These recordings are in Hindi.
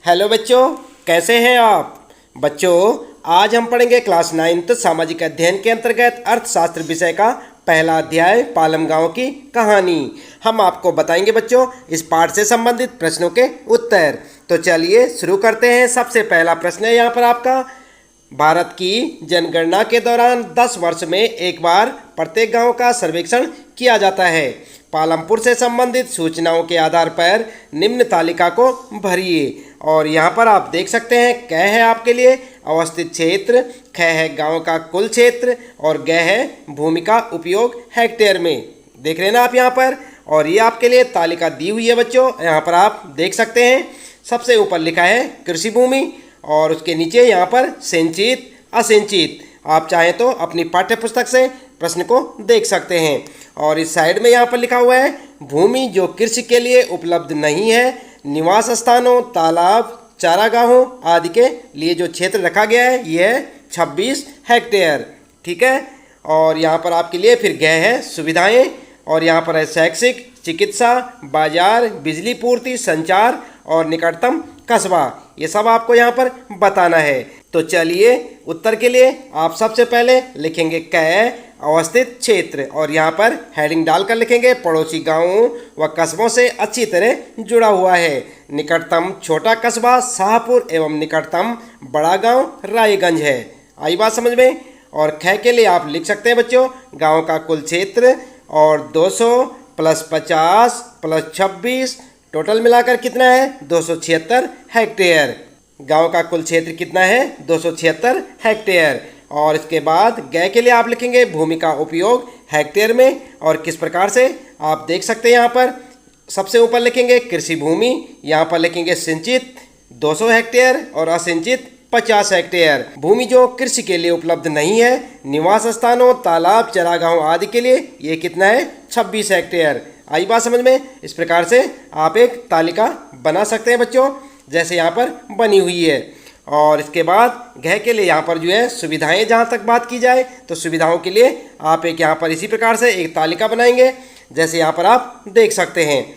हेलो बच्चों, कैसे हैं आप। बच्चों, आज हम पढ़ेंगे क्लास 9th सामाजिक अध्ययन के अंतर्गत अर्थशास्त्र विषय का पहला अध्याय पालम गांव की कहानी। हम आपको बताएंगे बच्चों इस पाठ से संबंधित प्रश्नों के उत्तर। तो चलिए शुरू करते हैं। सबसे पहला प्रश्न है यहाँ पर आपका, भारत की जनगणना के दौरान 10 वर्ष में एक बार प्रत्येक गांव का सर्वेक्षण किया जाता है। पालमपुर से संबंधित सूचनाओं के आधार पर निम्न तालिका को भरिए। और यहाँ पर आप देख सकते हैं, क है आपके लिए अवस्थित क्षेत्र, ख है गांव का कुल क्षेत्र और ग है भूमि का उपयोग हेक्टेयर में। देख रहे हैं ना आप यहाँ पर। और ये आपके लिए तालिका दी हुई है बच्चों, यहाँ पर आप देख सकते हैं। सबसे ऊपर लिखा है कृषि भूमि और उसके नीचे यहाँ पर सिंचित असिंचित। आप चाहें तो अपनी पाठ्य पुस्तक से प्रश्न को देख सकते हैं। और इस साइड में यहाँ पर लिखा हुआ है भूमि जो कृषि के लिए उपलब्ध नहीं है, निवास स्थानों, तालाब, चारागाहों आदि के लिए जो क्षेत्र रखा गया है यह है 26 हेक्टेयर। ठीक है। और यहाँ पर आपके लिए फिर गए हैं सुविधाएं और यहाँ पर है शैक्षिक, चिकित्सा, बाजार, बिजली पूर्ति, संचार और निकटतम कस्बा। ये सब आपको यहाँ पर बताना है। तो चलिए उत्तर के लिए आप सबसे पहले लिखेंगे क अवस्थित क्षेत्र और यहाँ पर हेडिंग डालकर लिखेंगे पड़ोसी गांवों व कस्बों से अच्छी तरह जुड़ा हुआ है। निकटतम छोटा कस्बा शाहपुर एवं निकटतम बड़ा गांव रायगंज है। आई बात समझ में। और ख के लिए आप लिख सकते हैं बच्चों गांव का कुल क्षेत्र और 200 + 50 + 26 टोटल मिलाकर कितना है 276 हेक्टेयर। गांव का कुल क्षेत्र कितना है 276 हेक्टेयर। और इसके बाद ग के लिए आप लिखेंगे भूमि का उपयोग हेक्टेयर में। और किस प्रकार से आप देख सकते हैं यहाँ पर सबसे ऊपर लिखेंगे कृषि भूमि, यहाँ पर लिखेंगे सिंचित 200 हेक्टेयर और असिंचित 50 हेक्टेयर। भूमि जो कृषि के लिए उपलब्ध नहीं है, निवास स्थानों, तालाब, चरागाहों आदि के लिए ये कितना है 26 हेक्टेयर। आई बात समझ में। इस प्रकार से आप एक तालिका बना सकते हैं बच्चों, जैसे यहाँ पर बनी हुई है। और इसके बाद घ के लिए यहाँ पर जो है सुविधाएं, जहाँ तक बात की जाए तो सुविधाओं के लिए आप एक यहाँ पर इसी प्रकार से एक तालिका बनाएंगे, जैसे यहाँ पर आप देख सकते हैं।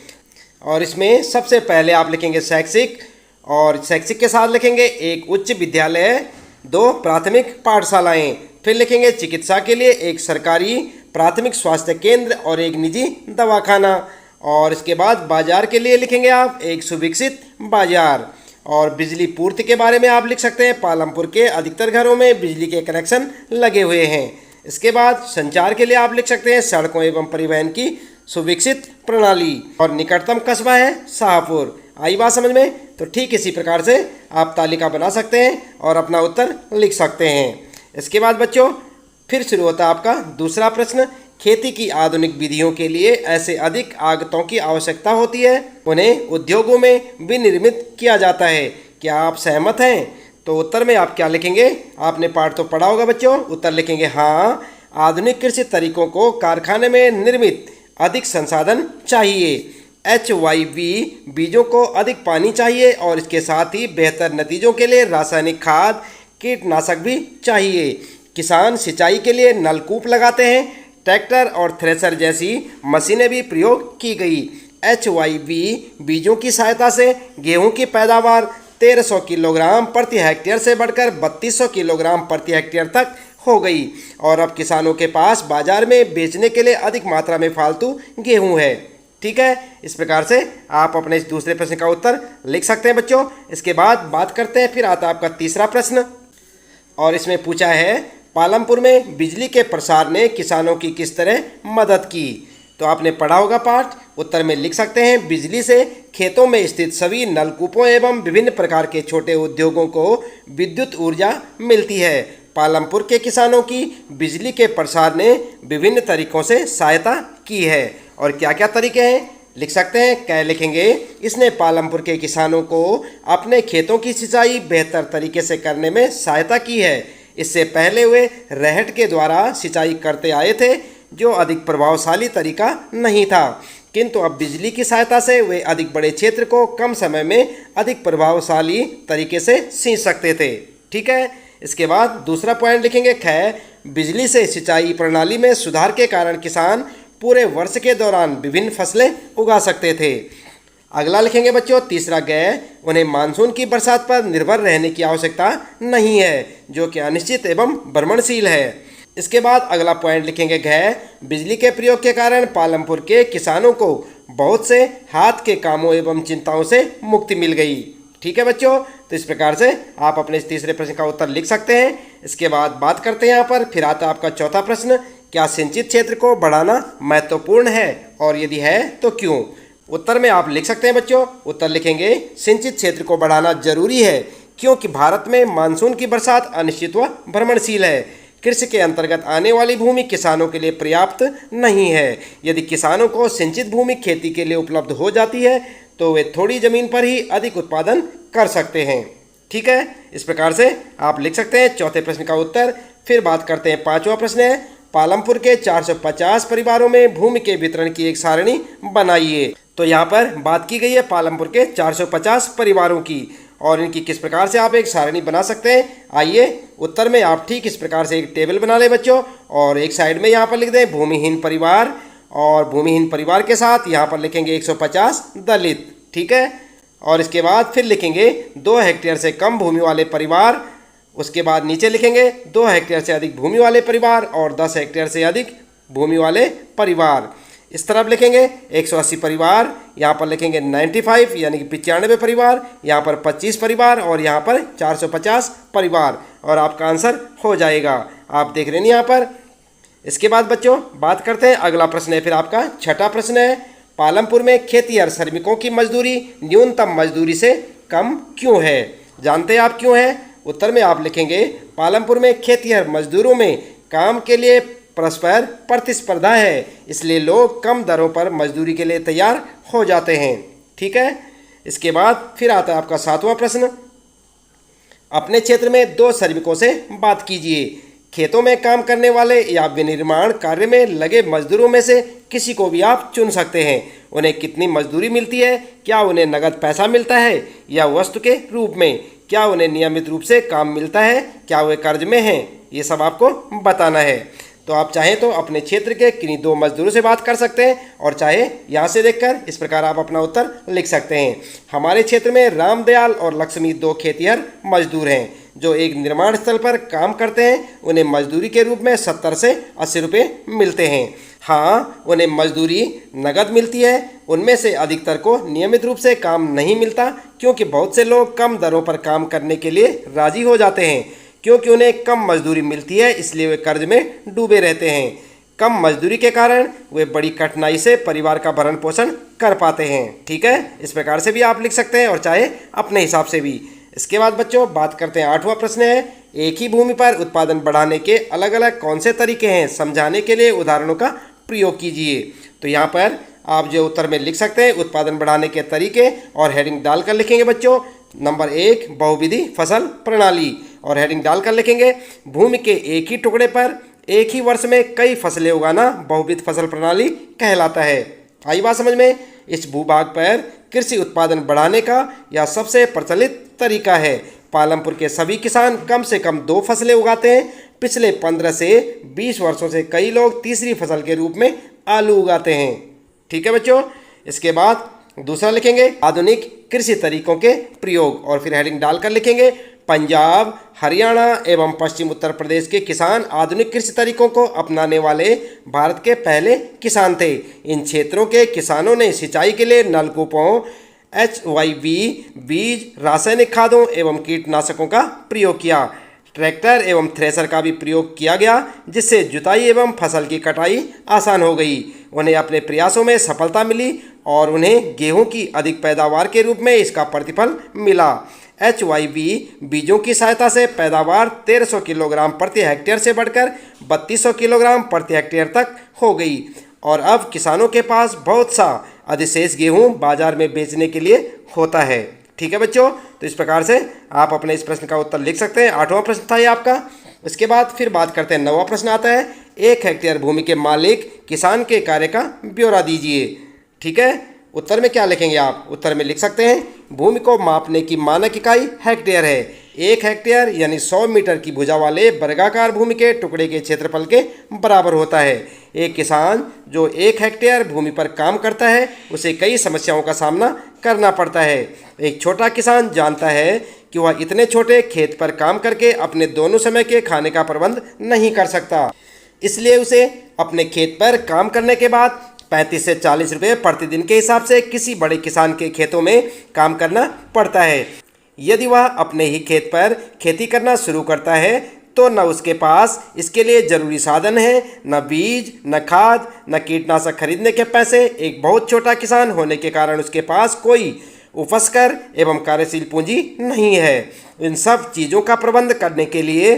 और इसमें सबसे पहले आप लिखेंगे शैक्षिक और शैक्षिक के साथ लिखेंगे एक उच्च विद्यालय, 2 प्राथमिक पाठशालाएं। फिर लिखेंगे चिकित्सा के लिए एक सरकारी प्राथमिक स्वास्थ्य केंद्र और एक निजी दवाखाना। और इसके बाद बाजार के लिए लिखेंगे आप एक सुविकसित बाजार। और बिजली पूर्ति के बारे में आप लिख सकते हैं पालमपुर के अधिकतर घरों में बिजली के कनेक्शन लगे हुए हैं। इसके बाद संचार के लिए आप लिख सकते हैं सड़कों एवं परिवहन की सुविकसित प्रणाली। और निकटतम कस्बा है शाहपुर। आई बात समझ में। तो ठीक इसी प्रकार से आप तालिका बना सकते हैं और अपना उत्तर लिख सकते हैं। इसके बाद बच्चों फिर शुरू होता है आपका दूसरा प्रश्न। खेती की आधुनिक विधियों के लिए ऐसे अधिक आगतों की आवश्यकता होती है, उन्हें उद्योगों में विनिर्मित किया जाता है। क्या आप सहमत हैं? तो उत्तर में आप क्या लिखेंगे? आपने पाठ तो पढ़ा होगा बच्चों। उत्तर लिखेंगे हाँ, आधुनिक कृषि तरीकों को कारखाने में निर्मित अधिक संसाधन चाहिए। HYV बीजों को अधिक पानी चाहिए और इसके साथ ही बेहतर नतीजों के लिए रासायनिक खाद, कीटनाशक भी चाहिए। किसान सिंचाई के लिए नलकूप लगाते हैं। ट्रैक्टर और थ्रेशर जैसी मशीनें भी प्रयोग की गई। HYV बीजों की सहायता से गेहूं की पैदावार 1300 किलोग्राम प्रति हेक्टेयर से बढ़कर 3200 किलोग्राम प्रति हेक्टेयर तक हो गई। और अब किसानों के पास बाजार में बेचने के लिए अधिक मात्रा में फालतू गेहूं है। ठीक है। इस प्रकार से आप अपने इस दूसरे प्रश्न का उत्तर लिख सकते हैं बच्चों। इसके बाद बात करते हैं, फिर आता है आपका तीसरा प्रश्न और इसमें पूछा है पालमपुर में बिजली के प्रसार ने किसानों की किस तरह मदद की। तो आपने पढ़ा होगा पाठ। उत्तर में लिख सकते हैं बिजली से खेतों में स्थित सभी नलकूपों एवं विभिन्न प्रकार के छोटे उद्योगों को विद्युत ऊर्जा मिलती है। पालमपुर के किसानों की बिजली के प्रसार ने विभिन्न तरीकों से सहायता की है। और क्या क्या तरीके हैं लिख सकते हैं। क्या लिखेंगे? इसने पालमपुर के किसानों को अपने खेतों की सिंचाई बेहतर तरीके से करने में सहायता की है। इससे पहले वे रहट के द्वारा सिंचाई करते आए थे, जो अधिक प्रभावशाली तरीका नहीं था, किंतु अब बिजली की सहायता से वे अधिक बड़े क्षेत्र को कम समय में अधिक प्रभावशाली तरीके से सींच सकते थे। ठीक है। इसके बाद दूसरा पॉइंट लिखेंगे ख, बिजली से सिंचाई प्रणाली में सुधार के कारण किसान पूरे वर्ष के दौरान विभिन्न फसलें उगा सकते थे। अगला लिखेंगे बच्चों तीसरा गय, उन्हें मानसून की बरसात पर निर्भर रहने की आवश्यकता नहीं है, जो कि अनिश्चित एवं भ्रमणशील है। इसके बाद अगला पॉइंट लिखेंगे घ, बिजली के प्रयोग के कारण पालमपुर के किसानों को बहुत से हाथ के कामों एवं चिंताओं से मुक्ति मिल गई। ठीक है बच्चों, तो इस प्रकार से आप अपने इस तीसरे प्रश्न का उत्तर लिख सकते हैं। इसके बाद बात करते हैं यहाँ पर, फिर आता है आपका चौथा प्रश्न, क्या सिंचित क्षेत्र को बढ़ाना महत्वपूर्ण है और यदि है तो क्यों? उत्तर में आप लिख सकते हैं बच्चों, उत्तर लिखेंगे सिंचित क्षेत्र को बढ़ाना जरूरी है क्योंकि भारत में मानसून की बरसात अनिश्चित व भ्रमणशील है। कृषि के अंतर्गत आने वाली भूमि किसानों के लिए पर्याप्त नहीं है। यदि किसानों को सिंचित भूमि खेती के लिए उपलब्ध हो जाती है तो वे थोड़ी जमीन पर ही अधिक उत्पादन कर सकते हैं। ठीक है, इस प्रकार से आप लिख सकते हैं चौथे प्रश्न का उत्तर। फिर बात करते हैं पांचवा प्रश्न है, पालमपुर के 450 परिवारों में भूमि के वितरण की एक सारणी बनाइए। तो यहाँ पर बात की गई है पालमपुर के 450 परिवारों की और इनकी किस प्रकार से आप एक सारणी बना सकते हैं। आइए उत्तर में आप ठीक इस प्रकार से एक टेबल बना लें बच्चों और एक साइड में यहाँ पर लिख दें भूमिहीन परिवार और भूमिहीन परिवार के साथ यहाँ पर लिखेंगे 150 दलित। ठीक है, और इसके बाद फिर लिखेंगे 2 हेक्टेयर से कम भूमि वाले परिवार। उसके बाद नीचे लिखेंगे 2 हेक्टेयर से अधिक भूमि वाले परिवार और 10 हेक्टेयर से अधिक भूमि वाले परिवार। इस तरफ लिखेंगे 180 परिवार, यहाँ पर लिखेंगे 95 यानी कि 95 परिवार, यहाँ पर 25 परिवार और यहाँ पर 450 परिवार और आपका आंसर हो जाएगा। आप देख रहे हैं यहाँ पर। इसके बाद बच्चों बात करते हैं, अगला प्रश्न है फिर आपका छठा प्रश्न है, पालमपुर में खेतिहर श्रमिकों की मजदूरी न्यूनतम मजदूरी से कम क्यों है? जानते हैं आप क्यों है? उत्तर में आप लिखेंगे पालमपुर में खेतिहर मजदूरों में काम के लिए परस्पर प्रतिस्पर्धा है, इसलिए लोग कम दरों पर मजदूरी के लिए तैयार हो जाते हैं। ठीक है, इसके बाद फिर आता है आपका सातवां प्रश्न, अपने क्षेत्र में 2 श्रमिकों से बात कीजिए। खेतों में काम करने वाले या विनिर्माण कार्य में लगे मजदूरों में से किसी को भी आप चुन सकते हैं। उन्हें कितनी मजदूरी मिलती है? क्या उन्हें नगद पैसा मिलता है या वस्तु के रूप में? क्या उन्हें नियमित रूप से काम मिलता है? क्या वे कर्ज में हैं? ये सब आपको बताना है। तो आप चाहें तो अपने क्षेत्र के किन्हीं 2 मजदूरों से बात कर सकते हैं और चाहे यहाँ से देखकर इस प्रकार आप अपना उत्तर लिख सकते हैं। हमारे क्षेत्र में रामदयाल और लक्ष्मी 2 खेतिहर मजदूर हैं जो एक निर्माण स्थल पर काम करते हैं। उन्हें मजदूरी के रूप में 70 से 80 रुपये मिलते हैं। हाँ, उन्हें मजदूरी नगद मिलती है। उनमें से अधिकतर को नियमित रूप से काम नहीं मिलता क्योंकि बहुत से लोग कम दरों पर काम करने के लिए राजी हो जाते हैं। क्योंकि उन्हें कम मजदूरी मिलती है इसलिए वे कर्ज में डूबे रहते हैं। कम मजदूरी के कारण वे बड़ी कठिनाई से परिवार का भरण पोषण कर पाते हैं। ठीक है, इस प्रकार से भी आप लिख सकते हैं और चाहे अपने हिसाब से भी। इसके बाद बच्चों बात करते हैं आठवां प्रश्न है, एक ही भूमि पर उत्पादन बढ़ाने के अलग अलग कौन से तरीके हैं? समझाने के लिए उदाहरणों का प्रयोग कीजिए। तो यहाँ पर आप जो उत्तर में लिख सकते हैं उत्पादन बढ़ाने के तरीके और हेडिंग डालकर लिखेंगे बच्चों। नंबर 1 बहुविधि फसल प्रणाली और हेडिंग डालकर लिखेंगे भूमि के एक ही टुकड़े पर एक ही वर्ष में कई फसलें उगाना बहुविध फसल प्रणाली कहलाता है। आई बात समझ में? इस भूभाग पर कृषि उत्पादन बढ़ाने का यह सबसे प्रचलित तरीका है। पालमपुर के सभी किसान कम से कम 2 फसलें उगाते हैं। पिछले 15 से 20 वर्षों से कई लोग तीसरी फसल के रूप में आलू उगाते हैं। ठीक है बच्चों, इसके बाद दूसरा लिखेंगे आधुनिक कृषि तरीकों के प्रयोग और फिर हेडिंग डालकर लिखेंगे पंजाब, हरियाणा एवं पश्चिम उत्तर प्रदेश के किसान आधुनिक कृषि तरीकों को अपनाने वाले भारत के पहले किसान थे। इन क्षेत्रों के किसानों ने सिंचाई के लिए नलकूपों, HYV बीज, रासायनिक खादों एवं कीटनाशकों का प्रयोग किया। ट्रैक्टर एवं थ्रेसर का भी प्रयोग किया गया जिससे जुताई एवं फसल की कटाई आसान हो गई। उन्हें अपने प्रयासों में सफलता मिली और उन्हें गेहूं की अधिक पैदावार के रूप में इसका प्रतिफल मिला। HYV बीजों की सहायता से पैदावार 1300 किलोग्राम प्रति हेक्टेयर से बढ़कर 3200 किलोग्राम प्रति हेक्टेयर तक हो गई और अब किसानों के पास बहुत सा अधिशेष गेहूं बाजार में बेचने के लिए होता है। ठीक है बच्चों, तो इस प्रकार से आप अपने इस प्रश्न का उत्तर लिख सकते हैं। 8वां प्रश्न था ये आपका। इसके बाद फिर बात करते हैं 9वां प्रश्न आता है, 1 हेक्टेयर भूमि के मालिक किसान के कार्य का ब्यौरा दीजिए। ठीक है, उत्तर में क्या लिखेंगे आप? उत्तर में लिख सकते हैं भूमि को मापने की मानक इकाई हेक्टेयर है। 1 हेक्टेयर यानी 100 मीटर की भुजा वाले वर्गाकार भूमि के टुकड़े के क्षेत्रफल के बराबर होता है। एक किसान जो 1 हेक्टेयर भूमि पर काम करता है उसे कई समस्याओं का सामना करना पड़ता है। एक छोटा किसान जानता है कि वह इतने छोटे खेत पर काम करके अपने दोनों समय के खाने का प्रबंध नहीं कर सकता, इसलिए उसे अपने खेत पर काम करने के बाद 35 से 40 रुपये प्रतिदिन के हिसाब से किसी बड़े किसान के खेतों में काम करना पड़ता है। यदि वह अपने ही खेत पर खेती करना शुरू करता है तो न उसके पास इसके लिए जरूरी साधन है, न बीज, न खाद, न कीटनाशक खरीदने के पैसे। एक बहुत छोटा किसान होने के कारण उसके पास कोई उपस्कर एवं कार्यशील पूंजी नहीं है। इन सब चीज़ों का प्रबंध करने के लिए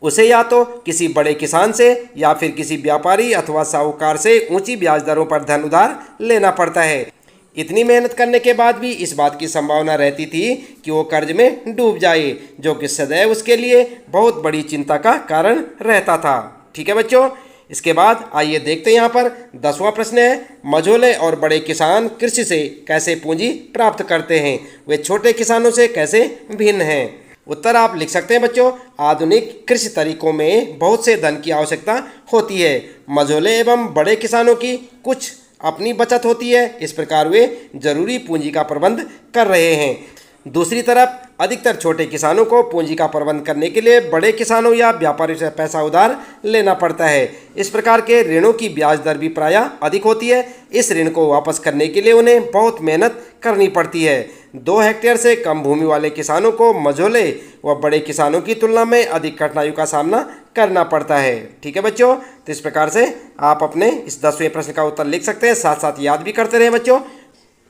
उसे या तो किसी बड़े किसान से या फिर किसी व्यापारी अथवा साहूकार से ऊंची ब्याज दरों पर धन उधार लेना पड़ता है। इतनी मेहनत करने के बाद भी इस बात की संभावना रहती थी कि वो कर्ज में डूब जाए, जो कि सदैव उसके लिए बहुत बड़ी चिंता का कारण रहता था। ठीक है बच्चों, इसके बाद आइए देखते हैं यहाँ पर 10वां प्रश्न है, मझोले और बड़े किसान कृषि से कैसे पूंजी प्राप्त करते हैं, वे छोटे किसानों से कैसे भिन्न हैं। उत्तर आप लिख सकते हैं बच्चों, आधुनिक कृषि तरीकों में बहुत से धन की आवश्यकता होती है। मझोले एवं बड़े किसानों की कुछ अपनी बचत होती है, इस प्रकार वे जरूरी पूंजी का प्रबंध कर रहे हैं। दूसरी तरफ अधिकतर छोटे किसानों को पूंजी का प्रबंध करने के लिए बड़े किसानों या व्यापारियों से पैसा उधार लेना पड़ता है। इस प्रकार के ऋणों की ब्याज दर भी प्रायः अधिक होती है। इस ऋण को वापस करने के लिए उन्हें बहुत मेहनत करनी पड़ती है। 2 हेक्टेयर से कम भूमि वाले किसानों को मझोले व बड़े किसानों की तुलना में अधिक कठिनाइयों का सामना करना पड़ता है। ठीक है बच्चों, तो इस प्रकार से आप अपने इस 10वें प्रश्न का उत्तर लिख सकते हैं, साथ साथ याद भी करते रहें बच्चों।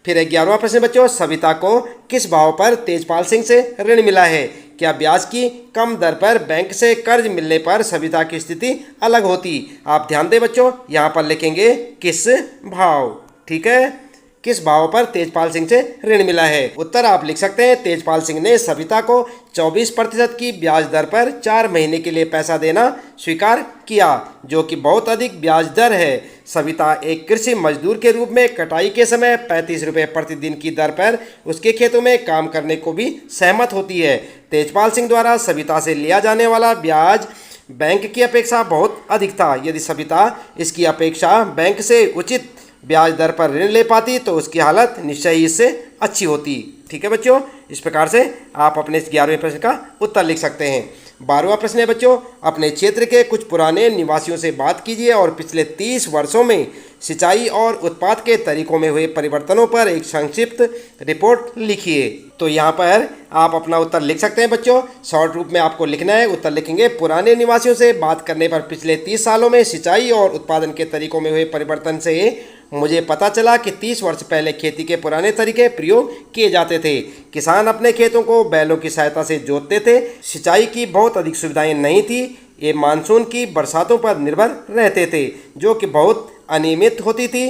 फिर 11वां प्रश्न बच्चों, सविता को किस भाव पर तेजपाल सिंह से ऋण मिला है। क्या ब्याज की कम दर पर बैंक से कर्ज मिलने पर सविता की स्थिति अलग होती। आप ध्यान दें बच्चों, यहाँ पर लिखेंगे किस भाव। ठीक है, किस भाव पर तेजपाल सिंह से ऋण मिला है। उत्तर आप लिख सकते हैं, तेजपाल सिंह ने सविता को 24% की ब्याज दर पर 4 महीने के लिए पैसा देना स्वीकार किया, जो कि बहुत अधिक ब्याज दर है। सविता एक कृषि मजदूर के रूप में कटाई के समय 35 रुपये प्रतिदिन की दर पर उसके खेतों में काम करने को भी सहमत होती है। तेजपाल सिंह द्वारा सविता से लिया जाने वाला ब्याज बैंक की अपेक्षा बहुत अधिक था। यदि सविता इसकी अपेक्षा बैंक से उचित ब्याज दर पर ऋण ले पाती तो उसकी हालत निश्चय ही इससे अच्छी होती। ठीक है बच्चों, इस प्रकार से आप अपने इस 11वें प्रश्न का उत्तर लिख सकते हैं। 12वां प्रश्न है बच्चों, अपने क्षेत्र के कुछ पुराने निवासियों से बात कीजिए और पिछले 30 वर्षों में सिंचाई और उत्पाद के तरीकों में हुए परिवर्तनों पर एक संक्षिप्त रिपोर्ट लिखिए। तो यहाँ पर आप अपना उत्तर लिख सकते हैं बच्चों। शॉर्ट रूप में आपको लिखना है, उत्तर लिखेंगे, पुराने निवासियों से बात करने पर पिछले 30 सालों में सिंचाई और उत्पादन के तरीकों में हुए परिवर्तन से मुझे पता चला कि 30 वर्ष पहले खेती के पुराने तरीके प्रयोग किए जाते थे। किसान अपने खेतों को बैलों की सहायता से जोतते थे। सिंचाई की बहुत अधिक सुविधाएं नहीं थी। ये मानसून की बरसातों पर निर्भर रहते थे, जो कि बहुत अनियमित होती थी।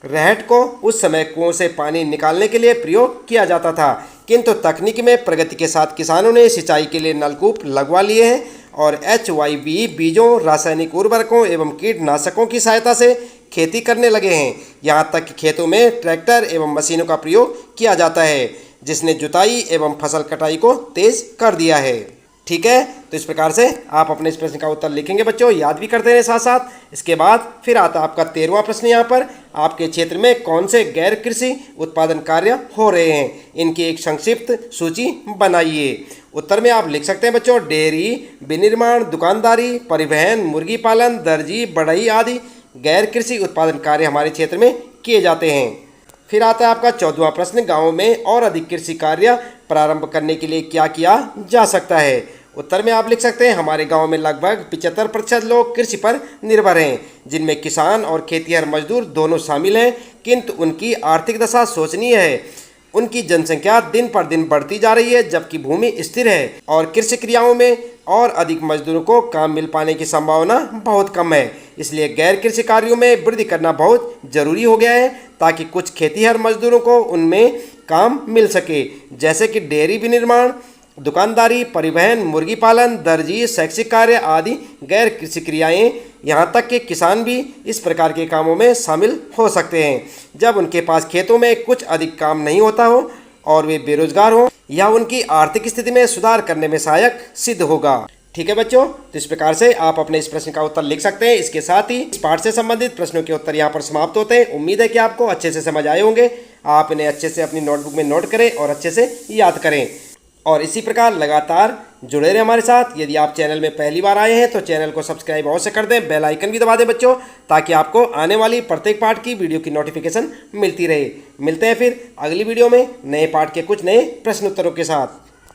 रहट को उस समय कुओं से पानी निकालने के लिए प्रयोग किया जाता था, किंतु तकनीक में प्रगति के साथ किसानों ने सिंचाई के लिए नलकूप लगवा लिए हैं और HYB बीजों, रासायनिक उर्वरकों एवं कीटनाशकों की सहायता से खेती करने लगे हैं। यहाँ तक कि खेतों में ट्रैक्टर एवं मशीनों का प्रयोग किया जाता है, जिसने जुताई एवं फसल कटाई को तेज कर दिया है। ठीक है, तो इस प्रकार से आप अपने इस प्रश्न का उत्तर लिखेंगे बच्चों, याद भी करते रहे साथ साथ। इसके बाद फिर आता आपका 13वां प्रश्न। यहाँ पर आपके क्षेत्र में कौन से गैर कृषि उत्पादन कार्य हो रहे हैं, इनकी एक संक्षिप्त सूची बनाइए। उत्तर में आप लिख सकते हैं बच्चों, डेयरी, विनिर्माण, दुकानदारी, परिवहन, मुर्गी पालन, दर्जी, बढ़ई आदि गैर कृषि उत्पादन कार्य हमारे क्षेत्र में किए जाते हैं। फिर आता है आपका 14वां प्रश्न, गाँव में और अधिक कृषि कार्य प्रारंभ करने के लिए क्या किया जा सकता है। उत्तर में आप लिख सकते हैं, हमारे गांव में लगभग 75% लोग कृषि पर निर्भर हैं, जिनमें किसान और खेतिहर मजदूर दोनों शामिल हैं, किंतु उनकी आर्थिक दशा शोचनीय है। उनकी जनसंख्या दिन पर दिन बढ़ती जा रही है, जबकि भूमि स्थिर है और कृषि क्रियाओं में और अधिक मजदूरों को काम मिल पाने की संभावना बहुत कम है। इसलिए गैर कृषि कार्यों में वृद्धि करना बहुत जरूरी हो गया है, ताकि कुछ खेतिहर मजदूरों को उनमें काम मिल सके, जैसे कि डेयरी विनिर्माण, दुकानदारी, परिवहन, मुर्गी पालन, दर्जी, शैक्षिक कार्य आदि गैर कृषि क्रियाएं। यहाँ तक कि किसान भी इस प्रकार के कामों में शामिल हो सकते हैं, जब उनके पास खेतों में कुछ अधिक काम नहीं होता हो और वे बेरोजगार हों या उनकी आर्थिक स्थिति में सुधार करने में सहायक सिद्ध होगा। ठीक है बच्चों, तो इस प्रकार से आप अपने इस प्रश्न का उत्तर लिख सकते हैं। इसके साथ ही इस पाठ से संबंधित प्रश्नों के उत्तर यहाँ पर समाप्त होते हैं। उम्मीद है कि आपको अच्छे से समझ आए होंगे। आप इन्हें अच्छे से अपनी नोटबुक में नोट करें और अच्छे से याद करें और इसी प्रकार लगातार जुड़े रहें हमारे साथ। यदि आप चैनल में पहली बार आए हैं तो चैनल को सब्सक्राइब अवश्य कर दें, बेल आइकन भी दबा दें बच्चों, ताकि आपको आने वाली प्रत्येक पाठ की वीडियो की नोटिफिकेशन मिलती रहे। मिलते हैं फिर अगली वीडियो में नए पाठ के कुछ नए प्रश्न उत्तरों के साथ।